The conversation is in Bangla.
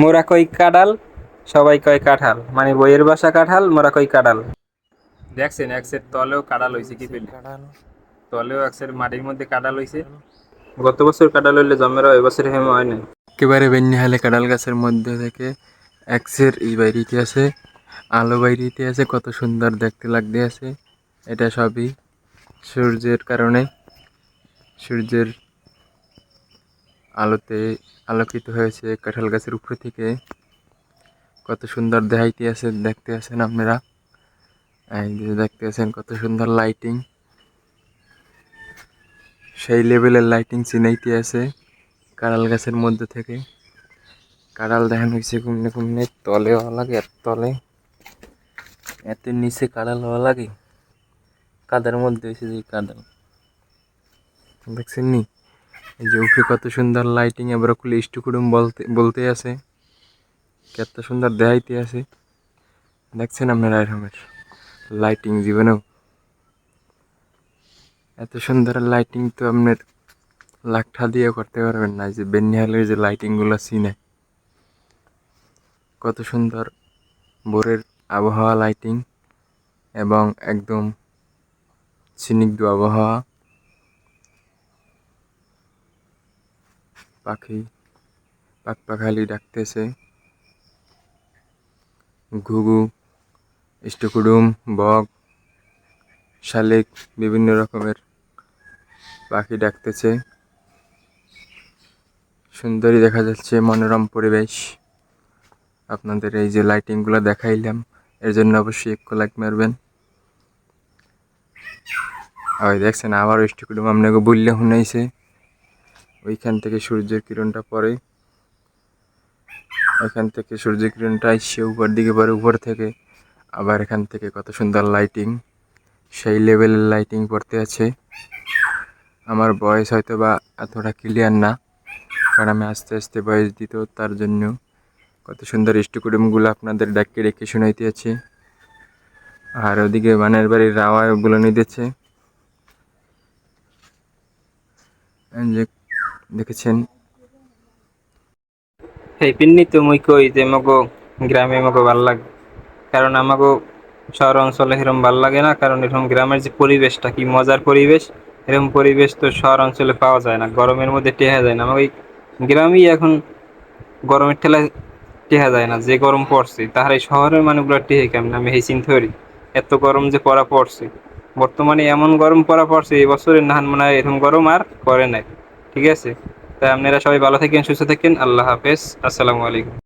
মোরা কই কাঁঠাল, সবাই কয় কাঁঠাল, মানে বইয়ের বাসা কাঁঠাল, মোরা কই কাঁঠাল। দেখছেন এক্সের তলেও কাঁঠাল হইছে, কি এক্সের পেলে কাঁঠাল। তলেও এক্সের মাটির মধ্যে কাঁঠাল হইছে। কাঁঠাল গত বছর কাঁঠাল হইলে জন্মের হয়, এবছর হেমে হয় না। একেবারে বেন্যাহালে কাঁঠাল গাছের মধ্যে থেকে এক্সের বাইরিতে আছে, আলো বাইরিতে আছে, কত সুন্দর দেখতে লাগতে আছে। এটা সবই সূর্যের কারণে, সূর্যের আলোতে আলোকিত হয়েছে কাঁঠাল গাছের উপর থেকে। কত সুন্দর দেখাইতে আছে, দেখতে আছেন আপনারা। এই যে দেখতে আছেন কত সুন্দর লাইটিং, সেই লেভেলের লাইটিং চিনাইতে আছে কাঁঠাল গাছের মধ্যে থেকে। কাঁঠাল দেখানো হয়েছে কুমনে কুমনে, তলে হওয়া লাগে, এত তলে, এত নিচে কাঁঠাল হওয়া লাগে। কাদার মধ্যে হয়েছে যে কাঁঠাল, দেখছেন নি? এই যে উপরে কত সুন্দর লাইটিং, এবার খুলে ইষ্টকুটুম বলতে বলতে আছে, কত সুন্দর দেখাইতে আছে। দেখছেন আপনারা এরকমের লাইটিং জীবনেও এত সুন্দর লাইটিং তো আপনার লাখটা দিয়ে করতে পারবেন না। যে বেনিহালের যে লাইটিংগুলো সিনে, কত সুন্দর ভোরের আবহাওয়া লাইটিং এবং একদম স্নিগ্ধ আবহাওয়া। পাখি পাখপাখালি ডাকতেছে, ঘুঘু, ইষ্টকুডুম, বক, শালিক, বিভিন্ন রকমের পাখি ডাকতেছে। সুন্দরই দেখা যাচ্ছে, মনোরম পরিবেশ। আপনাদের এই যে লাইটিংগুলো দেখাইলাম, এর জন্য অবশ্যই এক লাইক মারবেন। ওই দেখছেন আবার ইষ্টকুডুম আপনাকে বললে শুনাইছে, ওইখান থেকে সূর্যের কিরণটা পড়ে, ওইখান থেকে সূর্যের কিরণটা আসছে উপর দিকে পরে, উপর থেকে আবার এখান থেকে কত সুন্দর লাইটিং, সেই লেভেলের লাইটিং পড়তে আছে। আমার ভয়েস হয়তো বা এতটা ক্লিয়ার না, কারণ আমি আস্তে আস্তে ভয়েস দিত, তার জন্য কত সুন্দর ইষ্টকুটুমগুলো আপনাদের ডাকে রেখে শোনাইতে আছে। আর ওদিকে বানের বাড়ির রাওয়ায় ওগুলো নিতেছে, যে দেখেছেন। এই পিন্নি তো মুই কই যে মগো গ্রামে মগো ভাল লাগে, কারণ আমাগো শহর অঞ্চলে এরকম ভাল লাগে না, কারণ এরকম গ্রামের যে পরিবেশটা কি মজার পরিবেশ, এরকম পরিবেশ তো শহর অঞ্চলে পাওয়া যায় না, গরমের মধ্যে টেহা যায় না। আমাকে এই গ্রামেই এখন গরমের ঠেলায় টেহা যায় না, যে গরম পড়ছে তাহার এই শহরের মানুষগুলো টেহে কেমন, আমি এই চিন্তা করি। এত গরম যে পড়া পড়ছে, বর্তমানে এমন গরম পড়া পড়ছে, এই বছরের নাহান মনে হয় এরকম গরম আর করে নাই। ঠিক আছে, তাই আপনারা সবাই ভালো থাকেন, সুস্থ থাকেন, আল্লাহ হাফেজ, আসসালামু আলাইকুম।